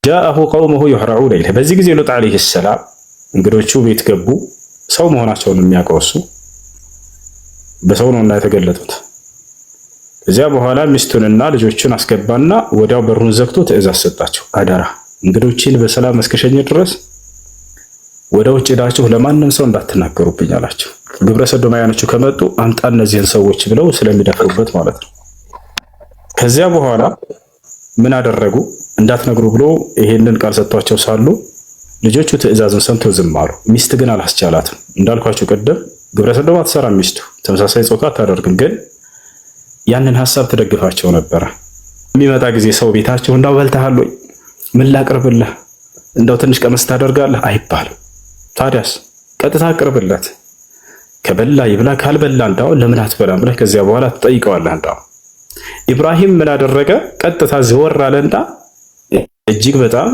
ጃአሁ ቀውሙሁ ዩህረዑነ ኢለይህ። በዚህ ጊዜ ሉጥ ዓለይሂ ሰላም እንግዶቹ ቤት ገቡ። ሰው መሆናቸውን የሚያውቀው እሱ በሰው ነውና የተገለጡት። ከዚያ በኋላ ሚስቱንና ልጆቹን አስገባና ወዲያው በሩን ዘግቶ ትእዛዝ ሰጣቸው። አደራ እንግዶችን በሰላም እስከሸኘ ድረስ ወደ ውጭ ሄዳችሁ ለማንም ሰው እንዳትናገሩብኝ አላቸው። ግብረ ሰዶማውያኖቹ ከመጡ አምጣ እነዚህን ሰዎች ብለው ስለሚደፍሩበት ማለት ነው። ከዚያ በኋላ ምን አደረጉ? እንዳትነግሩ ብሎ ይሄንን ቃል ሰጥቷቸው ሳሉ ልጆቹ ትእዛዝን ሰምተው ዝም አሉ። ሚስት ግን አላስቻላትም። እንዳልኳችሁ ቀደም ግብረ ሰዶም አትሰራም ሚስቱ፣ ተመሳሳይ ጾታ አታደርግም። ግን ያንን ሐሳብ ትደግፋቸው ነበረ። የሚመጣ ጊዜ ሰው ቤታቸው እንዳው በልተሃል ወይ ምን ላቅርብልህ እንዳው ትንሽ ቀመስ ታደርጋለህ አይባልም። ታዲያስ ቀጥታ አቅርብለት። ከበላ ይብላ፣ ካልበላ እንዳው ለምን አትበላም ብለህ ከዚያ በኋላ ትጠይቀዋለህ። እንዳው ኢብራሂም ምን አደረገ? ቀጥታ ዘወር አለና እጅግ በጣም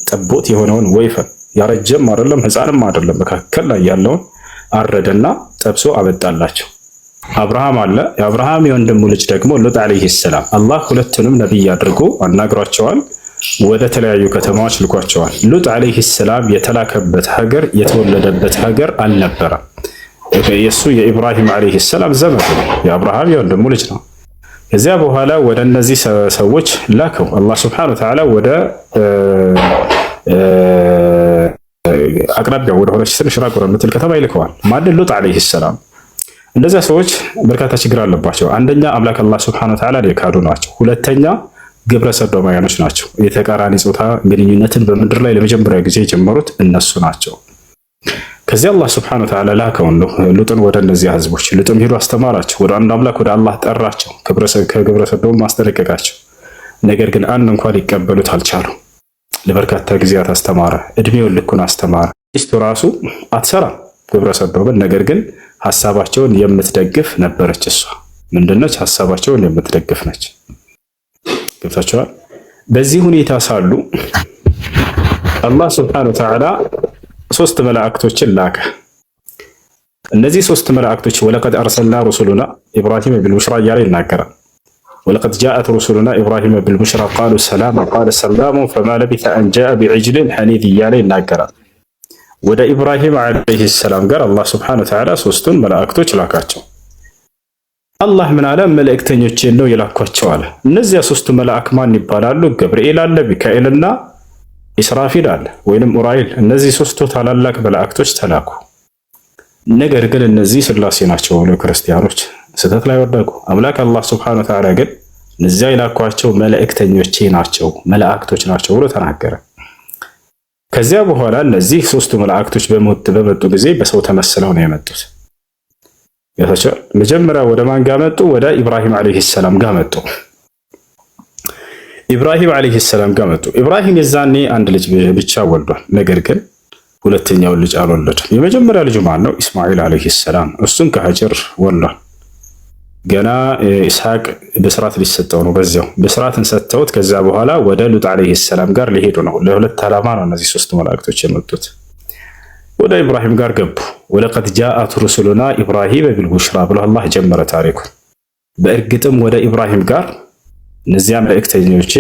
ጠቦት የሆነውን ወይፈን ያረጀም አይደለም ሕፃንም አይደለም መካከል ላይ ያለውን አረደና ጠብሶ አበጣላቸው። አብርሃም አለ። የአብርሃም የወንድሙ ልጅ ደግሞ ሉጥ ዓለይሂ ሰላም አላህ ሁለቱንም ነብይ አድርጎ አናግሯቸዋል። ወደ ተለያዩ ከተማዎች ልኳቸዋል። ሉጥ ዓለይሂ ሰላም የተላከበት ሀገር የተወለደበት ሀገር አልነበረም። የሱ የኢብራሂም ዓለይሂ ሰላም ዘመድ ነው። የአብርሃም የወንድሙ ልጅ ነው። ከዚያ በኋላ ወደ እነዚህ ሰዎች ላከው አላህ ሱብሓነሁ ወተዓላ ወደ አቅራቢያው ወደ ሆነች ትንሽ ራቅ ወደምትል ከተማ ይልከዋል። ማን? ሉጥ ዓለይሂ ሰላም። እነዚያ ሰዎች በርካታ ችግር አለባቸው። አንደኛ አምላክ አላህ ሱብሓነሁ ወተዓላ የካዱ ናቸው። ሁለተኛ ግብረ ሰዶማውያኖች ናቸው። የተቃራኒ ጾታ ግንኙነትን በምድር ላይ ለመጀመሪያ ጊዜ የጀመሩት እነሱ ናቸው። ከዚያ አላህ ሱብሓነሁ ወተዓላ ላከው ሉጥን ወደ እነዚያ ህዝቦች። ሉጥም ሄዶ አስተማራቸው፣ ወደ አንድ አምላክ ወደ አላህ ጠራቸው፣ ከግብረ ሰዶም ማስጠነቀቃቸው። ነገር ግን አንድ እንኳን ሊቀበሉት አልቻሉ። ለበርካታ ጊዜያት አስተማረ፣ እድሜውን ልኩን አስተማረ። ሚስቱ ራሱ አትሰራም ግብረ ሰዶምን፣ ነገር ግን ሐሳባቸውን የምትደግፍ ነበረች። እሷ ምንድነች? ሐሳባቸውን የምትደግፍ ነች። ገብታችኋል? በዚህ ሁኔታ ሳሉ አላህ ሱብሓነሁ ወተዓላ ሶስት መላእክቶችን ላከ። እነዚህ ሶስት መላእክቶች ወለቀድ አርሰልና ሩሱሉና ኢብራሂም ቢልቡሽራ እያለ ይናገራል። ወለቀድ ጃአት ሩሱሉና ኢብራሂም ቢልቡሽራ ቃሉ ሰላም ቃለ ሰላሙ ፈማ ለቢተ አን ጃአ ቢዕጅሊን ሐኒዝ እያለ ይናገራል። ወደ ኢብራሂም ዓለይሂ ሰላም ጋር አላህ ሱብሓነሁ ወተዓላ ሶስቱን መላእክቶች ላካቸው። አላህ ምን አለ? መልእክተኞቼን ነው የላኳቸው አለ። እነዚያ ሶስቱ መላእክ ማን ይባላሉ? ገብርኤል አለ፣ ሚካኤልና ኢስራፊል አለ ወይንም ኡራኤል። እነዚህ ሶስቱ ታላላቅ መላእክቶች ተላኩ። ነገር ግን እነዚህ ስላሴ ናቸው ብለው ክርስቲያኖች ስህተት ላይ ወደቁ። አምላክ አላህ ሱብሓነሁ ወተዓላ ግን እነዚያ የላኳቸው መልእክተኞቼ ናቸው፣ መላእክቶች ናቸው ብሎ ተናገረ። ከዚያ በኋላ እነዚህ ሶስቱ መላእክቶች በመጡ ጊዜ በሰው ተመስለው ነው የመጡት። መጀመሪያ ወደ ማን ጋር መጡ? ወደ ኢብራሂም ዓለይሂ ሰላም ጋር መጡ። ኢብራሂም ዓለይሂ ሰላም ጋር መጡ። ኢብራሂም የዛኔ አንድ ልጅ ብቻ ወልዷል። ነገር ግን ሁለተኛውን ልጅ አልወለደም። የመጀመሪያ ልጁ ማን ነው? ኢስማኤል ዓለይሂ ሰላም። እሱን ከሀጀር ወልዷል። ገና ኢስሐቅ በስርዓት ሊሰጠው ነው። በዚያው በስርዓትን ሰጥተውት ከዛ በኋላ ወደ ሉጥ ዓለይሂ ሰላም ጋር ሊሄዱ ነው። ለሁለት ዓላማ ነው እነዚህ ሶስት መላእክቶች የመጡት። ወደ ኢብራሂም ጋር ገቡ። ወለቀድ ጃአት ሩሱሉና ኢብራሂም ቢልቡሽራ ብሎ አላህ ጀመረ ታሪኩን። በእርግጥም ወደ ኢብራሂም ጋር እነዚያ መልእክተኞቼ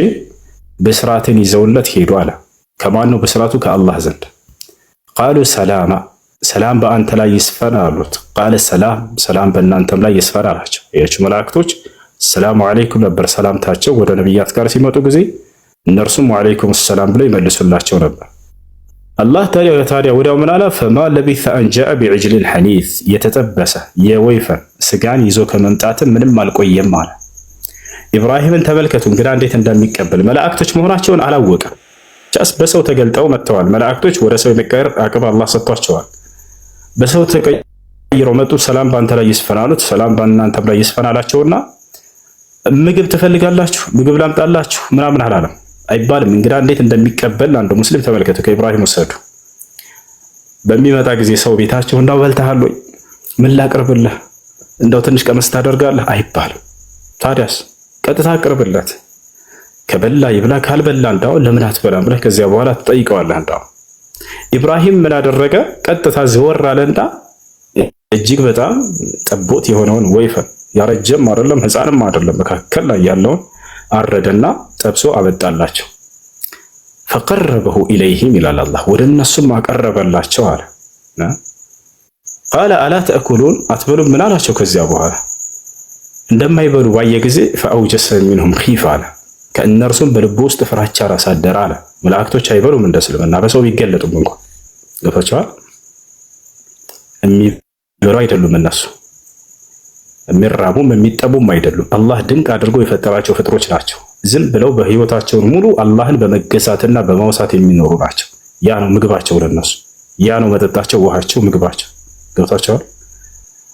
በስርዓትን ይዘውለት ሄዱ አለ። ከማን ነው በስርዓቱ? ከአላህ ዘንድ። ቃሉ ሰላማ፣ ሰላም በአንተ ላይ ይስፈን አሉት። ቃለ ሰላም፣ ሰላም በእናንተም ላይ ይስፈን አላቸው። ያቸው መላእክቶች ሰላሙ አለይኩም ነበር ሰላምታቸው። ወደ ነቢያት ጋር ሲመጡ ጊዜ እነርሱም ወአለይኩም ሰላም ብለው ይመልሱላቸው ነበር። አላህ ታዲያ ወዲያው ምን አለ? ፈማ ለቢተ አን ጃአ ቢዕጅሊን ሐኒዝ፣ የተጠበሰ የወይፈን ስጋን ይዞ ከመምጣትም ምንም አልቆየም አለ። ኢብራሂምን ተመልከቱ እንግዳ እንዴት እንደሚቀበል። መላእክቶች መሆናቸውን አላወቀም። ቻስ በሰው ተገልጠው መጥተዋል። መላእክቶች ወደ ሰው የመቀየር አቅም አላህ ሰጥቷቸዋል። በሰው ተቀይረው መጡ። ሰላም በአንተ ላይ ይስፈን አሉት። ሰላም በእናንተም ላይ ይስፈን አላቸውና ምግብ ትፈልጋላችሁ? ምግብ ላምጣላችሁ? ምናምን አላለም አይባልም። እንግዳ እንዴት እንደሚቀበል አንድ ሙስሊም ተመልከቱ። ከኢብራሂም ወሰዱ። በሚመጣ ጊዜ ሰው ቤታቸው እንዳው በልተሃል ወይ ምን ላቅርብልህ እንዳው ትንሽ ቀመስ ታደርጋለህ አይባልም። ታዲያስ ቀጥታ አቅርብለት። ከበላ ይብላ፣ ካልበላ እንዳው ለምን አትበላም ብለህ ከዚያ በኋላ ትጠይቀዋለህ። እንዳው ኢብራሂም ምን አደረገ? ቀጥታ ዘወር አለና እጅግ በጣም ጠቦት የሆነውን ወይፈን ያረጀም አይደለም ሕፃንም አይደለም መካከል ላይ ያለውን አረደና ጠብሶ አበጣላቸው። ፈቀረበሁ ኢለይሂም ይላል አላህ፣ ወደ እነሱም አቀረበላቸው አለ። ቃለ አላ ተእኩሉን አትበሉም ምን አላቸው። ከዚያ በኋላ እንደማይበሉ ባየ ጊዜ ፈአውጀሰ ሚንሁም ኺፋ አለ፣ ከእነርሱም በልቡ ውስጥ ፍራቻን አሳደረ አለ። መላእክቶች አይበሉም እንደ እስልምና በሰው ቢገለጡም እንኳን ገብቷቸዋል። የሚበሉ አይደሉም እነሱ፣ የሚራቡም የሚጠቡም አይደሉም። አላህ ድንቅ አድርጎ የፈጠራቸው ፍጥሮች ናቸው። ዝም ብለው በህይወታቸውን ሙሉ አላህን በመገዛትና በማውሳት የሚኖሩ ናቸው። ያ ነው ምግባቸው ለነሱ፣ ያ ነው መጠጣቸው፣ ውሃቸው፣ ምግባቸው። ገብቷቸዋል።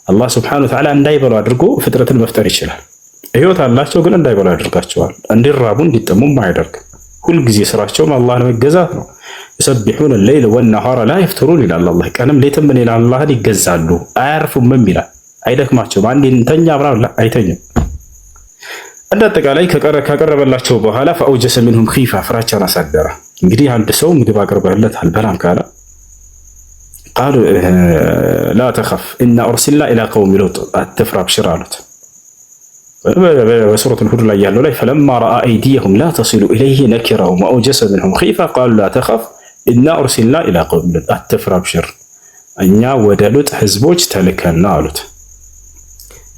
አላህ ስብሐነሁ ወተዓላ እንዳይበሉ አድርጎ ፍጥረትን መፍጠር ይችላል። ህይወት አላቸው ግን እንዳይበሉ ያደርጋቸዋል። እንዲራቡ እንዲጠሙም አያደርግም። ሁልጊዜ ስራቸውም አላህን መገዛት ነው። ይሰቢሑነ ሌይለ ወነሃረ ላ የፍትሩን ይላል አላህ። ቀንም ሌትም ምን ይላል አላህን ይገዛሉ፣ አያርፉምም ይላል። አይደክማቸውም። አንዴ እንተኛ ብላ አይተኝም። እንደ አጠቃላይ ካቀረበላቸው በኋላ ፈአውጀሰ ሚንሁም ኺፋ ፍራቻን አሳደረ። እንግዲህ አንድ ሰው ምግብ አቅርበህለት አልበላም ካለ ቃሉ ላ ተኸፍ ኢና ኡርሲልና ኢላ ቀውሚ ሉጥ አትፍራ አብሽር አሉት። በሱረቱል ሁድ ላይ ያለው ላይ ፈለማ ረአ አይዲየሁም ላ ተሲሉ ኢለይሂ ነኪረሁም ወአውጀሰ ሚንሁም ኺፋ ቃሉ ላ ተኸፍ ኢና ኡርሲልና ኢላ ቀውሚ ሉጥ አትፍራ አብሽር እኛ ወደ ሉጥ ህዝቦች ተልከና አሉት።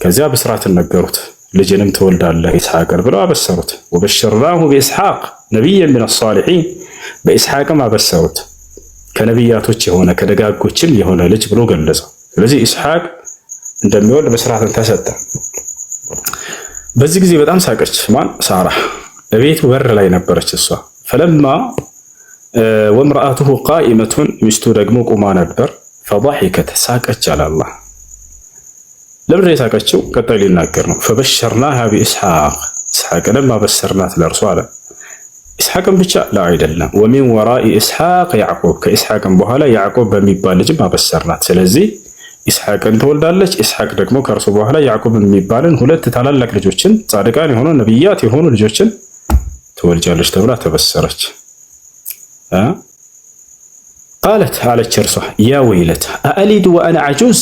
ከዚያ ብስራትን ነገሩት። ልጅንም ትወልዳለህ ኢስሐቅን ብለው አበሰሩት። ወበሸርናሁ በኢስሐቅ ነቢየን ሚነ ሷሊሒን በኢስሐቅም አበሰሩት ከነቢያቶች የሆነ ከደጋጎችም የሆነ ልጅ ብሎ ገለጸው። ስለዚህ ኢስሐቅ እንደሚወልድ ብስራትን ተሰጠ። በዚህ ጊዜ በጣም ሳቀች። ማን? ሳራ በቤቱ በር ላይ ነበረች እሷ። ፈለማ ወምርአቱሁ ቃኢመቱን ሚስቱ ደግሞ ቁማ ነበር። ፈضحከት ሳቀች አለ አላህ። ለምን የሳቀችው? ቀጣይ ሊናገር ነው። ፈበሸርናሃ ቢኢስሐቅ ኢስሐቅንም አበሰርናት ለእርሷ አለ። ኢስሐቅም ብቻ ላ አይደለም፣ ወሚን ወራኢ ኢስሐቅ ያዕቆብ ከኢስሐቅም በኋላ ያዕቆብ በሚባል ልጅም አበሰርናት። ስለዚህ ኢስሐቅን ትወልዳለች። ኢስሐቅ ደግሞ ከእርሱ በኋላ ያዕቆብ የሚባልን ሁለት ታላላቅ ልጆችን ጻድቃን የሆኑ ነቢያት የሆኑ ልጆችን ትወልጃለች ተብላ ተበሰረች። ቃለት አለች እርሷ ያ ወይለት አአሊድ ወአና አጁዝ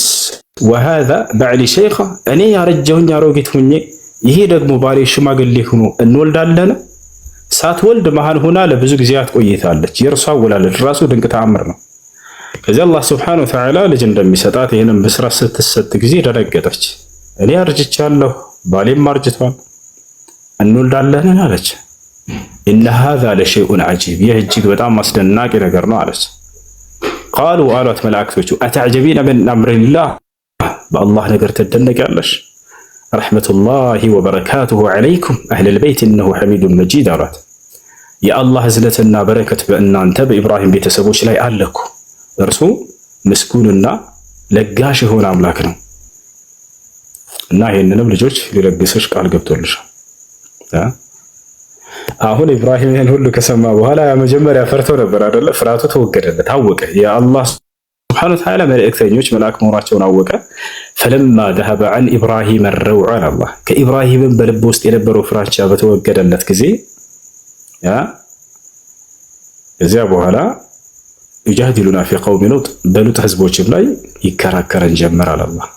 ወሃዛ ባዕሊ ሸይኻ እኔ ያረጀሁኝ አሮጊት ሁኜ ይሄ ደግሞ ባሌ ሽማግሌ ሆኖ እንወልዳለን? ሳትወልድ መሃል ሆና ለብዙ ጊዜያት ቆይታለች። የእርሷ አወላለድ ራሱ ድንቅ ተአምር ነው። ከዚህ አላህ ሱብሓነሁ ወተዓላ ልጅ እንደሚሰጣት ይህንን ብስራት ስትሰጥ ጊዜ ደነገጠች። እኔ አርጅቻለሁ፣ ባሌም አርጅቷል፣ እንወልዳለን አለች። ኢነ ሃዛ ለሸይኡን ዐጂብ ይህ እጅግ በጣም አስደናቂ ነገር ነው አለች። ቃሉ አሏት መላእክቶቹ አተዕጀቢነ ሚን አምሪላህ በአላህ ነገር ትደነቂያለሽ? ረሕመቱላሂ ወበረካቱሁ ዐለይኩም አህለል በይት ኢነሁ ሐሚዱን መጂድ አሏት። የአላህ እዝነትና በረከት በእናንተ በኢብራሂም ቤተሰቦች ላይ አለኩ፣ እርሱ ምስጉንና ለጋሽ የሆነ አምላክ ነው እና ይህንንም ልጆች ሊለግስሽ ቃል ገብቶልሻል። አሁን ኢብራሂም ይህን ሁሉ ከሰማ በኋላ መጀመሪያ ፈርቶ ነበር አይደለ? ፍርሃቱ ተወገደለት፣ አወቀ የአላህ ሱብሓነሁ ወተዓላ መልእክተኞች መልአክ መሆናቸውን አወቀ። ፈለማ ዘሀበ ዐን ኢብራሂም ረውዕ አላህ ከኢብራሂምም በልብ ውስጥ የነበረው ፍራቻ በተወገደለት ጊዜ እዚያ በኋላ ዩጃዲሉና ፊ ቀውሚ ሉጥ በሉጥ ህዝቦችም ላይ ይከራከረን ጀመር አላህ።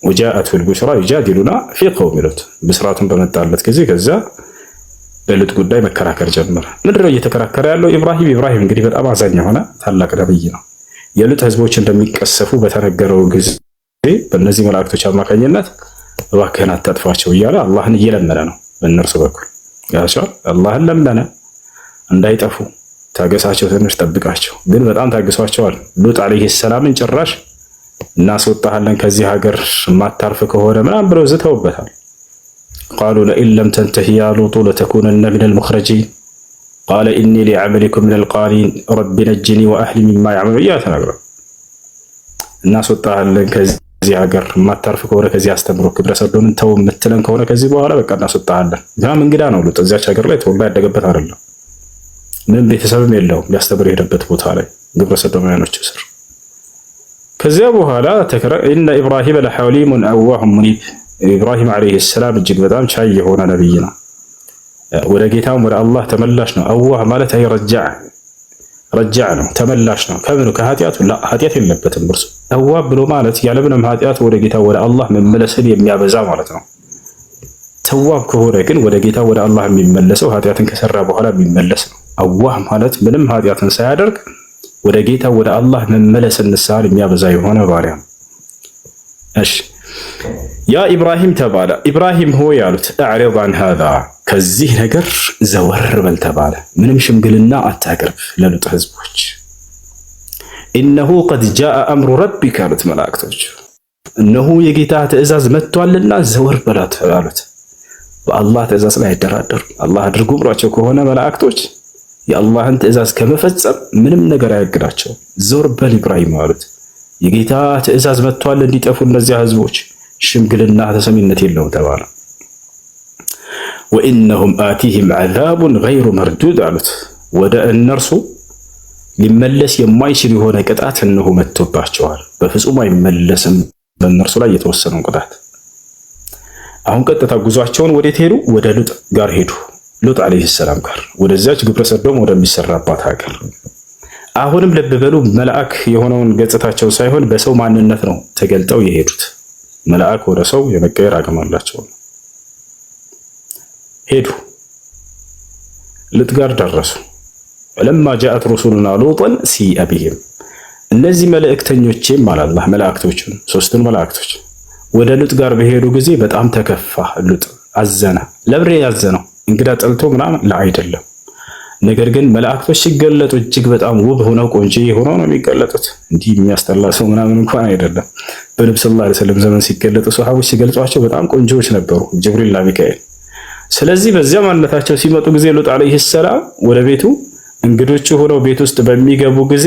ወጃአቱል ቡሽራ ዩጃዲሉና ፊ ቀውሚ ሉጥ ብስራቱን በመጣለት ጊዜ ከዚያ በሉጥ ጉዳይ መከራከር ጀመረ። ምንድን ነው እየተከራከረ ያለው? ኢብራሂም እንግዲህ በጣም አዛኝ የሆነ ታላቅ ነብይ ነው። የሉጥ ህዝቦች እንደሚቀሰፉ በተነገረው ጊዜ በእነዚህ መላእክቶች አማካኝነት እባክህን አታጥፋቸው እያለ አላህን እየለመነ ነው። በእነርሱ በኩል ያቻል አላህን ለመነ እንዳይጠፉ፣ ታገሳቸው፣ ትንሽ ጠብቃቸው። ግን በጣም ታግሷቸዋል። ሉጥ አለይሂ ሰላምን ጭራሽ እናስወጣሃለን ከዚህ ሀገር ማታርፍ ከሆነ ምናምን ብለው ዝተውበታል። ቃሉ ለኢን ለም ተንተሂ ያ ሉጡ ለተኩነነ ሚነል ሙኽረጂን ቃለ ኢኒ ሊዐመሊኩም ሚነል ቃሊን ረቢ ነጅኒ ወአህሊ ሚማ ያዕመሉ እያለ ተናግሯል። እናስወጣሃለን ከዚህ ሀገር ማታርፍ ከሆነ ከዚህ አስተምሮ ግብረ ሰዶምን ተው የምትለን ከሆነ ከዚህ በኋላ በቃ እናስወጣሃለን። ያም እንግዳ ነው ሉጥ፣ እዚያች ሀገር ላይ ተወልዶ ያደገበት አይደለም። ምንም ቤተሰብም የለውም። ሊያስተምር የሄደበት ቦታ ላይ ግብረ ሰዶማውያኖች ስር። ከዚያ በኋላ ኢነ ኢብራሂም ለሐሊሙን አዋሁን ሙኒብ ኢብራሂም ዓለይሂ ሰላም እጅግ በጣም ቻይ የሆነ ነብይ ነው። ወደ ጌታም ወደ አላህ ተመላሽ ነው። አዋህ ማለት አይ ረጃዕ ነው፣ ተመላሽ ነው። ከምኑ? ከኃጢአቱ ኃጢአት የለበትም እርሱ። አዋህ ብሎ ማለት ያለምንም ኃጢአት ወደ ጌታ ወደ አላህ መመለስን የሚያበዛ ማለት ነው። ተዋብ ከሆነ ግን ወደ ጌታ ወደ አላህ የሚመለሰው ኃጢአትን ከሰራ በኋላ የሚመለስ ነው። አዋህ ማለት ምንም ኃጢአትን ሳያደርግ ወደ ጌታ ወደ አላህ መመለስ ንስሐን የሚያበዛ የሆነ ባሪያ ነው። እሺ ያ ኢብራሂም ተባለ። ኢብራሂም ሆይ ያሉት አዕሪድ አን ሃዛ ከዚህ ነገር ዘወር በል ተባለ። ምንም ሽምግልና አታቅርብ ለሉጥ ህዝቦች። ኢነሁ ቀድ ጃአ አምሩ ረቢክ አሉት መላእክቶች፣ እነሆ የጌታ ትእዛዝ መጥቷልና ዘወር በላት አሉት። በአላህ ትእዛዝ ላይ አይደራደሩ። አላህ አድርጉ ብሏቸው ከሆነ መላእክቶች የአላህን ትእዛዝ ከመፈጸም ምንም ነገር አያግዳቸው። ዘወር በል ኢብራሂም አሉት። የጌታ ትእዛዝ መጥቷል እንዲጠፉ እነዚያ ህዝቦች፣ ሽምግልና ተሰሚነት የለውም ተባለ። ወኢነሁም አቲህም ዐዛቡን ገይሩ መርዱድ አሉት። ወደ እነርሱ ሊመለስ የማይችል የሆነ ቅጣት እነሆ መጥቶባቸዋል። በፍጹም አይመለስም በእነርሱ ላይ የተወሰነው ቅጣት። አሁን ቀጥታ ጉዟቸውን ወዴት ሄዱ? ወደ ሉጥ ጋር ሄዱ። ሉጥ ዓለይሂ ሰላም ጋር ወደዚያች ግብረ ሰዶም ወደሚሰራባት ሀገር። አሁንም ልብ በሉ፣ መልአክ የሆነውን ገጽታቸው ሳይሆን በሰው ማንነት ነው ተገልጠው የሄዱት። መልአክ ወደ ሰው የመቀየር አቅም አላቸው። ሄዱ፣ ሉጥ ጋር ደረሱ። ለማ ጃአት ሩሱሉና ሉጠን ሲአ ቢሂም እነዚህ መልእክተኞቼም አላህ መላእክቶቹን ሶስቱን መላእክቶች ወደ ሉጥ ጋር በሄዱ ጊዜ በጣም ተከፋ። ሉጥ አዘነ። ለብሬ ያዘነው እንግዳ ጠልቶ ምናምን አይደለም። ነገር ግን መላእክቶች ሲገለጡ እጅግ በጣም ውብ ሆነው ቆንጆ ሆነው ነው የሚገለጡት። እንዲህ የሚያስጠላ ሰው ምናምን እንኳን አይደለም። በነብዩ ሰለላሁ ዐለይሂ ወሰለም ዘመን ሲገለጡ ሰሃቦች ሲገልጿቸው በጣም ቆንጆዎች ነበሩ፣ ጅብሪልና ሚካኤል። ስለዚህ በዚያ ማንነታቸው ሲመጡ ጊዜ ሉጥ ዓለይሂ ሰላም ወደ ቤቱ እንግዶቹ ሆነው ቤት ውስጥ በሚገቡ ጊዜ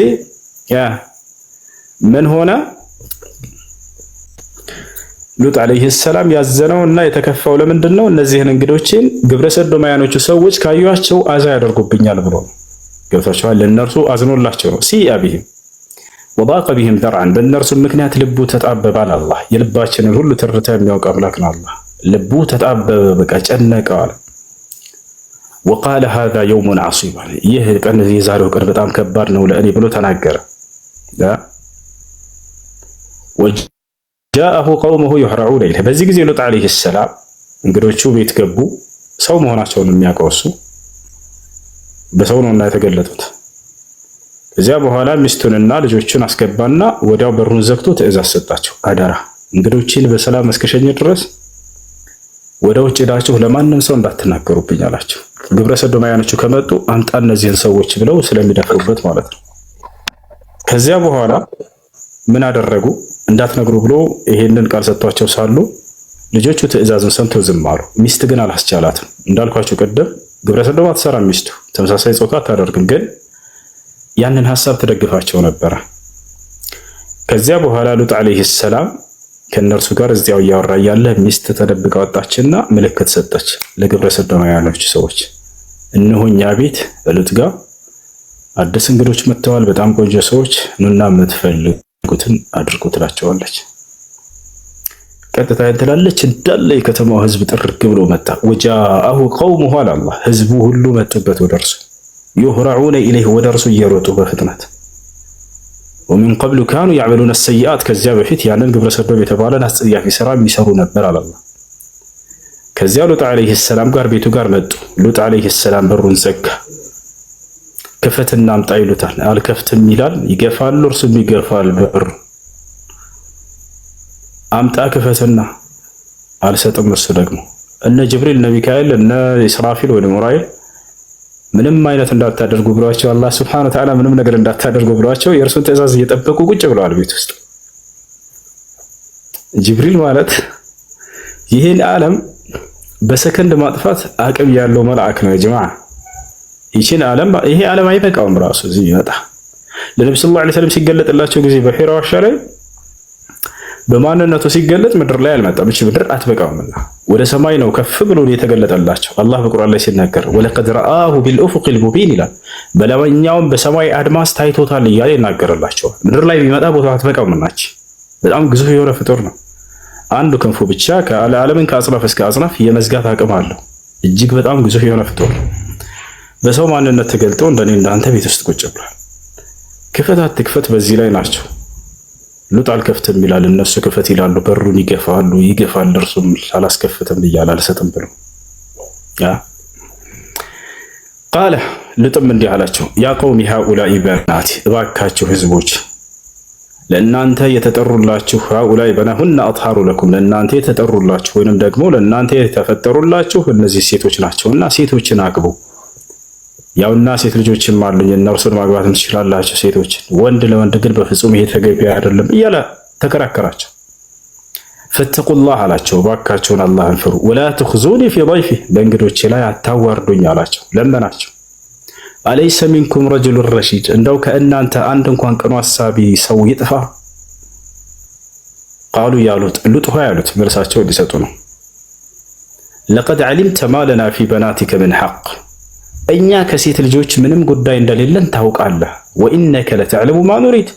ምን ሆነ? ሉጥ ዓለይሂ ሰላም ያዘነው እና የተከፋው ለምንድን ነው? እነዚህን እንግዶችን ግብረ ሰዶማውያኖቹ ሰዎች ካዩአቸው አዛ ያደርጉብኛል ብሎ ገብቷቸዋል። ለእነርሱ አዝኖላቸው ነው። ሲአ ቢሂም ወዳቀ ቢሂም ዘርዐን በእነርሱ ምክንያት ልቡ ተጣበባል። አላህ የልባችንን ሁሉ ትርታ የሚያውቅ አምላክ ነው። አላህ ልቡ ተጣበበ፣ በቃ ጨነቀው አለ። ወቃለ ሃዛ የውሙን ዐሲብ ይህ ቀን የዛሬው ቀን በጣም ከባድ ነው ለእኔ ብሎ ተናገረ። ጃአሁ ቀውሙሁ ዩህረዑነ ኢለይህ በዚህ ጊዜ ሉጥ ዓለይሂ ሰላም እንግዶቹ ቤት ገቡ። ሰው መሆናቸውን የሚያውቀው እሱ በሰው ነውና የተገለጡት። ከዚያ በኋላ ሚስቱንና ልጆቹን አስገባና ወዲያው በሩን ዘግቶ ትእዛዝ ሰጣቸው። አደራ እንግዶችን በሰላም እስከሸኘ ድረስ ወደ ውጭ ሄዳችሁ ለማንም ሰው እንዳትናገሩብኝ አላቸው። ግብረ ሰዶማውያኖቹ ከመጡ አምጣ እነዚህን ሰዎች ብለው ስለሚደፍሩበት ማለት ነው። ከዚያ በኋላ ምን አደረጉ? እንዳትነግሩ ብሎ ይሄንን ቃል ሰጥቷቸው ሳሉ ልጆቹ ትእዛዝን ሰምተው ዝም አሉ። ሚስት ግን አላስቻላትም። እንዳልኳችሁ ቀደም ግብረ ሰዶም አትሰራም ሚስቱ፣ ተመሳሳይ ጾታ አታደርግም። ግን ያንን ሐሳብ ተደግፋቸው ነበረ። ከዚያ በኋላ ሉጥ ዓለይሂ ሰላም ከእነርሱ ጋር እዚያው እያወራ ያለ ሚስት ተደብቃ ወጣችና ምልክት ሰጠች ለግብረ ሰዶማውያኖች ሰዎች። እነሆ እኛ ቤት በሉጥ ጋር አዲስ እንግዶች መጥተዋል፣ በጣም ቆንጆ ሰዎች፣ ኑና የምትፈልጉትን አድርጉ ትላቸዋለች። ቀጥታ ትላለች። እንዳለ የከተማው ህዝብ ጥርግ ብሎ መጣ። ወጃአሁ ቀውሙሁ አላህ ህዝቡ ሁሉ መጡበት ወደ እርሱ። ዩህረዑነ ኢለይህ ወደ እርሱ እየሮጡ በፍጥነት ወሚን ቀብሉ ካኑ ያዕመሉነ ሰይአት ከዚያ በፊት ያንን ግብረ ሰዶም የተባለን አስጸያፊ ስራ የሚሰሩ ነበር አላህ። ከዚያ ሉጥ ዓለይሂ ሰላም ጋር ቤቱ ጋር መጡ። ሉጥ ዓለይሂ ሰላም በሩን ዘጋ። ክፈትና አምጣ ይሉታል። አልከፍትም ይላል። ይገፋሉ፣ እርሱም ይገፋል። በሩ አምጣ ክፈትና አልሰጥም። እሱ ደግሞ እነ ጅብሪል እነ ሚካኤል እነ ኢስራፊል ወደ ሙራይል ምንም አይነት እንዳታደርጉ ብሏቸው አላህ ሱብሓነሁ ወተዓላ ምንም ነገር እንዳታደርጉ ብሏቸው የእርሱን ትእዛዝ እየጠበቁ ቁጭ ብለዋል ቤት ውስጥ። ጅብሪል ማለት ይህን ዓለም በሰከንድ ማጥፋት አቅም ያለው መልአክ ነው። የጀማዓ ይህን ዓለም ይሄ ዓለም አይበቃውም ራሱ እዚህ ይመጣ። ለነብዩ ሰለላሁ ዐለይሂ ወሰለም ሲገለጥላቸው ጊዜ በሒራ ዋሻ ላይ በማንነቱ ሲገለጥ ምድር ላይ አልመጣም። እቺ ምድር አትበቃውምና ወደ ሰማይ ነው ከፍ ብሎ የተገለጠላቸው። አላህ በቁርአን ላይ ሲናገር ወለቀድ ረአሁ ቢልኡፉቂል ሙቢን ይላል። በላይኛውም በሰማይ አድማስ ታይቶታል እያለ ይናገርላቸዋል። ምድር ላይ ቢመጣ ቦታ አትበቃውምናች። በጣም ግዙፍ የሆነ ፍጡር ነው። አንዱ ክንፉ ብቻ ዓለምን ከአጽናፍ እስከ አጽናፍ የመዝጋት አቅም አለው። እጅግ በጣም ግዙፍ የሆነ ፍጡር ነው። በሰው ማንነት ተገልጦ እንደኔ እንዳንተ ቤት ውስጥ ቁጭ ብሏል። ክፈት አትክፈት በዚህ ላይ ናቸው። ሉጥ አልከፍትም ይላል፣ እነሱ ክፈት ይላሉ። በሩን ይገፋሉ፣ ይገፋል። እርሱም አላስከፍትም እያለ አልሰጥም ብሎ ቃለ ልጥም እንዲህ አላቸው፣ ያ ቀውሚ ሃኡላኢ በናቲ፣ እባካችሁ ህዝቦች ለእናንተ የተጠሩላችሁ ሃኡላኢ በናሁና አጥሃሩ ለኩም፣ ለእናንተ የተጠሩላችሁ ወይንም ደግሞ ለእናንተ የተፈጠሩላችሁ እነዚህ ሴቶች ናቸውና ሴቶችን አግቡ። ያውና ሴት ልጆችም አሉኝ እነርሱን ማግባትም ትችላላችሁ ሴቶችን፣ ወንድ ለወንድ ግን በፍጹም ይሄ ተገቢ አይደለም እያለ ተከራከራቸው። ፈተቁላህ አላቸው፣ እባካችሁን አላህን ፍሩ። ወላ ትኽዙኒ ፊ ضይፊ፣ በእንግዶቼ ላይ አታዋርዱኝ አላቸው፣ ለመናቸው። አለይሰ ሚንኩም ረጁሉን ረሺድ፣ እንደው ከእናንተ አንድ እንኳን ቅኑ አሳቢ ሰው ይጥፋ። ቃሉ ያሉት ሉጥ ሆይ ያሉት መልሳቸው እንዲሰጡ ነው። ለቀድ ዓሊምተ ማ ለና ፊ በናቲከ ምን ሐቅ፣ እኛ ከሴት ልጆች ምንም ጉዳይ እንደሌለን ታውቃለህ። ወኢነከ ለተዕለሙ ማ ኑሪድ፣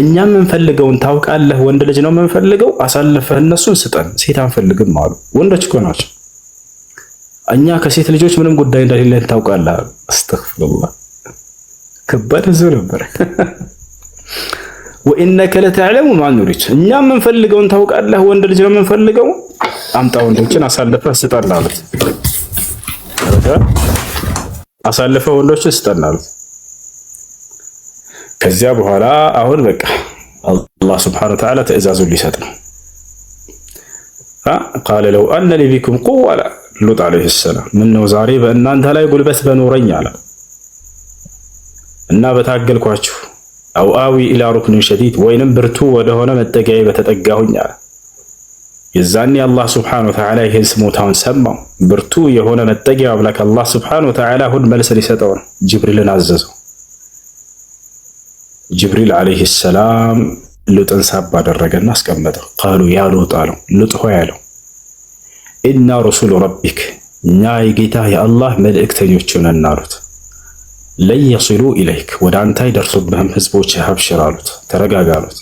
እኛ የምንፈልገውን ታውቃለህ። ወንድ ልጅ ነው የምንፈልገው፣ አሳልፈህ እነሱን ስጠን፣ ሴት አንፈልግም አሉ። ወንዶች እኮ ናቸው። እኛ ከሴት ልጆች ምንም ጉዳይ እንደሌለን ታውቃለህ። አስተግፊሩላህ፣ ከባድ ህዝብ ነበር። ወኢነከ ለተዕለሙ ማ ኑሪድ፣ እኛ የምንፈልገውን ታውቃለህ። ወንድ ልጅ ነው የምንፈልገው፣ አምጣ ወንዶችን አሳልፈህ ስጠን አሉት። አሳልፈህ ወንዶችን ስጠን አሉት። ከዚያ በኋላ አሁን በቃ አላህ ሱብሓነሁ ወተዓላ ትዕዛዙን ሊሰጥ ነው። ቃለ ለው አነ ሊ ቢኩም ቁዋ አለ ሉጥ ዓለይሂ ሰላም፣ ምነው ዛሬ በእናንተ ላይ ጉልበት በኖረኝ አለ እና በታገልኳችሁ፣ አው አዊ ኢላ ሩክኒን ሸዲድ፣ ወይንም ብርቱ ወደሆነ መጠጊያዬ በተጠጋሁኝ አለ። የዛኔ አላህ ሱብሓነሁ ወተዓላ ይህን ስሞታውን ሰማው። ብርቱ የሆነ መጠጊያ አምላክ አላህ ሱብሓነሁ ወተዓላ አሁን መልስ ሊሰጠው ነው። ጅብሪልን አዘዘው። ጅብሪል ዓለይሂ ሰላም ሉጥን ሳብ አደረገና አስቀመጠው። ቃሉ ያ ሉጥ አለው፣ ሉጥ ሆይ አለው፣ ኢና ረሱሉ ረቢክ፣ እኛ የጌታ የአላህ መልእክተኞች ነን አሉት። ለን የሲሉ ኢለይክ፣ ወደ አንተ አይደርሱብህም ህዝቦች፣ አብሽር አሉት፣ ተረጋጋ አሉት።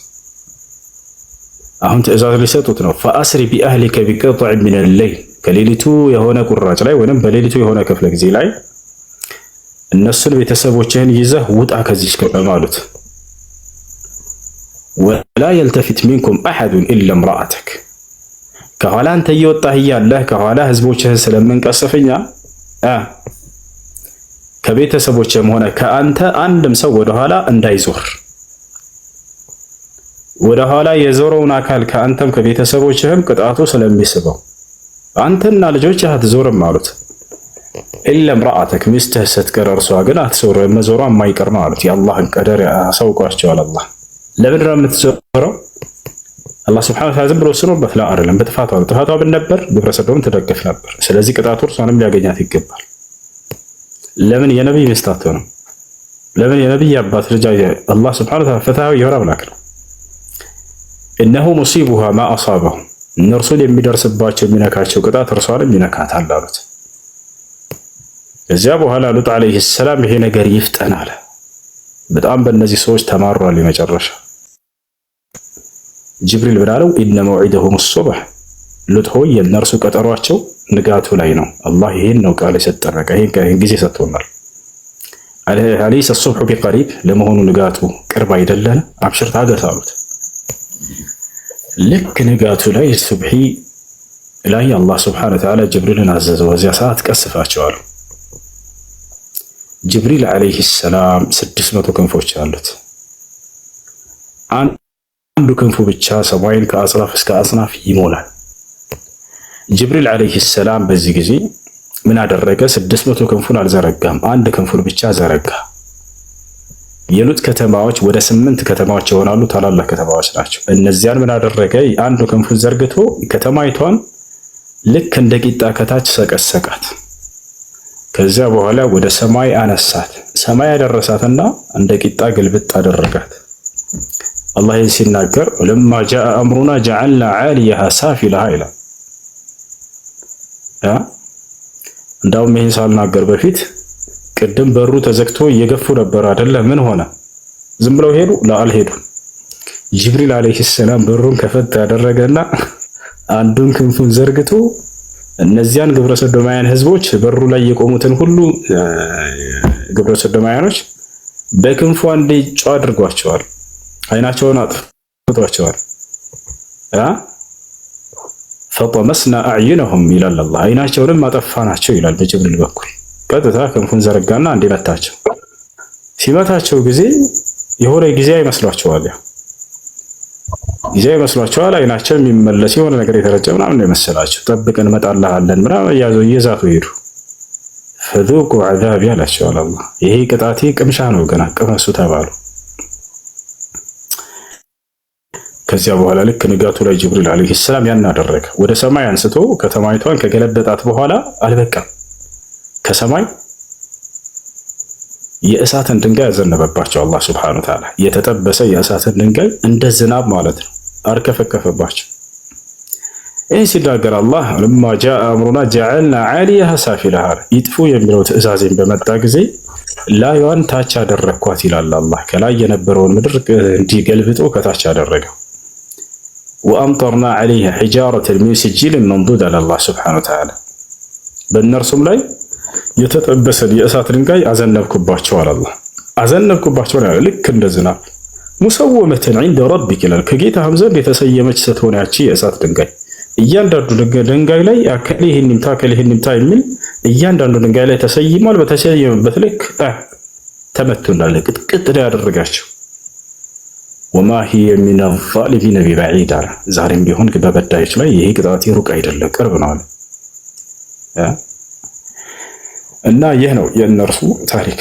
አሁን ትዕዛዝ ሊሰጡት ነው። ፈአስሪ ቢአህሊከ ቢቅጥዕ ሚነ ሌይል፣ ከሌሊቱ የሆነ ቁራጭ ላይ ወይም በሌሊቱ የሆነ ክፍለ ጊዜ ላይ እነሱን ቤተሰቦችህን ይዘህ ውጣ ከዚች ከተማ አሉት። ወላ የልተፊት ሚንኩም አሐዱን ኢላ እምረአተክ፣ ከኋላ አንተ እየወጣህ እያለህ ከኋላ ህዝቦችህን ስለምንቀስፍኛ ከቤተሰቦችህም ሆነ ከአንተ አንድም ሰው ወደኋላ እንዳይዞር፣ ወደኋላ የዞረውን አካል ከአንተም ከቤተሰቦችህም ቅጣቱ ስለሚስበው አንተና ልጆችህ አትዞርም አሉት። ኢላ እምረአተክ፣ ሚስትህ ስትቀር እርሷ ግን አትዞርም፣ መዞሯ የማይቀር ነው አሉት። የአላህን ቀደር አሳውቋቸዋል። አላህ ለምን ነው የምትዞረው? አላህ ሱብሓነሁ ወተዓላ ዝም ብሎ ወስኖበት ላ አይደለም። በጥፋቷ ብንነበር ግብረ ሰዶም ትደገፍ ነበር። ስለዚህ ቅጣቱ እርሷንም ሊያገኛት ይገባል። ለምን የነብይ ሚስት አትሆንም? ለምን የነብይ አባት ልጅ? አላህ ሱብሓነሁ ወተዓላ ፍትሃዊ የሆነ አምላክ ነው። እነሆ ሙሲቡሃ ማ አሳበሁም፣ እነርሱን የሚደርስባቸው የሚነካቸው ቅጣት እርሷንም ይነካታል አሉት። ከዚያ በኋላ ሉጥ ዓለይሂ ሰላም ይሄ ነገር ይፍጠን አለ። በጣም በእነዚህ ሰዎች ተማሯል። የመጨረሻ ጅብሪል ብላለው ኢነ መውዒደሁም ሱብህ፣ ሉጥ ሆይ የእነርሱ ቀጠሯቸው ንጋቱ ላይ ነው። አላህ ይሄን ነው ቃል የሰጠን። በቃ ይሄን ጊዜ ሰጥቶናል። አለይሰ ሱብሑ ቢቀሪብ፣ ለመሆኑ ንጋቱ ቅርብ አይደለን? አብሽር ታገስ አሉት። ልክ ንጋቱ ላይ ሱብሒ ላይ አላህ ሱብሓነሁ ወተዓላ ጅብሪልን አዘዘው። በዚያ ሰዓት ቀስፋቸዋል። ጅብሪል ዓለይሂ ሰላም 600 ክንፎች አሉት። አንዱ ክንፉ ብቻ ሰማይን ከአጽናፍ እስከ አጽናፍ ይሞላል። ጅብሪል ዓለይሂ ሰላም በዚህ ጊዜ ምን አደረገ? 600 ክንፉን አልዘረጋም፣ አንድ ክንፉን ብቻ ዘረጋ። የሉጥ ከተማዎች ወደ 8 ከተማዎች ይሆናሉ። ታላላቅ ከተማዎች ናቸው። እነዚያን ምን አደረገ? አንዱ ክንፉን ዘርግቶ ከተማይቷን ልክ እንደ ቂጣ ከታች ሰቀሰቃት። ከዚያ በኋላ ወደ ሰማይ አነሳት። ሰማይ ያደረሳትና እንደ ቂጣ ግልብጥ አደረጋት። አላህ ይህን ሲናገር ለማ ጃአ አምሩና ጀዐልና ዓሊየሃ ሳፊለሃ ይላል። እንዳውም ይህን ሳልናገር በፊት ቅድም በሩ ተዘግቶ እየገፉ ነበር አይደለ? ምን ሆነ? ዝም ብለው ሄዱ? አልሄዱ። ጅብሪል ዓለይሂ ሰላም በሩን ከፈት ያደረገና አንዱን ክንፉን ዘርግቶ እነዚያን ግብረ ሰዶማውያን ህዝቦች በሩ ላይ የቆሙትን ሁሉ ግብረ ሰዶማውያኖች በክንፉ አንዴ ጫ አድርጓቸዋል። አይናቸውን አጥፍቷቸዋል። ፈጠመስና አዕዩነሁም ይላል አላህ። አይናቸውንም አጠፋናቸው ይላል በጅብሪል በኩል። ቀጥታ ክንፉን ዘረጋና አንዴ መታቸው። ሲመታቸው ጊዜ የሆነ ጊዜ አይመስሏቸዋል። ጊዜ አይመስሏቸዋል። አይናቸው የሚመለስ የሆነ ነገር የተረጨ ምናምን የመሰላቸው ጠብቀን እንመጣልሃለን ምናምን እየዛቱ ሄዱ። ፈዙቁ ዐዛቢ አላቸው አላህ። ይሄ ቅጣቴ ቅምሻ ነው፣ ገና ቅመሱ ተባሉ። ከዚያ በኋላ ልክ ንጋቱ ላይ ጅብሪል አለይሂ ሰላም ያን አደረገ። ወደ ሰማይ አንስቶ ከተማይቷን ከገለበጣት በኋላ አልበቃም። ከሰማይ የእሳትን ድንጋይ ያዘነበባቸው አላህ ሱብሓነሁ ወተዓላ። የተጠበሰ የእሳትን ድንጋይ እንደ ዝናብ ማለት ነው አርከፈከፈባቸው። ይህ ሲናገር አላህ ለማ ጃአ አምሩና ጀዐልና ዐሊየሃ ሳፊለሃ ይጥፉ የሚለው ትዕዛዜን በመጣ ጊዜ ላዩን ታች አደረግኳት ይላል አላህ። ከላይ የነበረውን ምድር እንዲገልብጦ ከታች አደረገው። ወአምጠርና ዐለይሃ ሒጃረተን ሚን ሲጂልን መንዱድ አለ አላህ ሱብሓነሁ ወተዓላ። በእነርሱም ላይ የተጠበሰን የእሳት ድንጋይ አዘነብኩባቸው አለ አላህ። አዘነብኩባቸው ነው ልክ እንደ ዝናብ። ሙሰወመተን ዒንደ ረቢክ ይላል። ከጌታህም ዘንድ የተሰየመች ስትሆን ያቺ የእሳት ድንጋይ እያንዳንዱ ድንጋይ ላይ አከለ ይሄን ይምታ አከለ ይሄን ይምታ የሚል እያንዳንዱ ድንጋይ ላይ ተሰይሟል። በተሰየመበት ልክ ተመቱ እንዳለ ቅጥቅጥ ያደረጋቸው። ወማ ሂየ ሚነ ዛሊሚነ ቢበዒድ አለ። ዛሬም ቢሆን በበዳዮች ላይ ይሄ ቅጣት ሩቅ አይደለም ቅርብ ነው አለ። እና ይህ ነው የእነርሱ ታሪክ።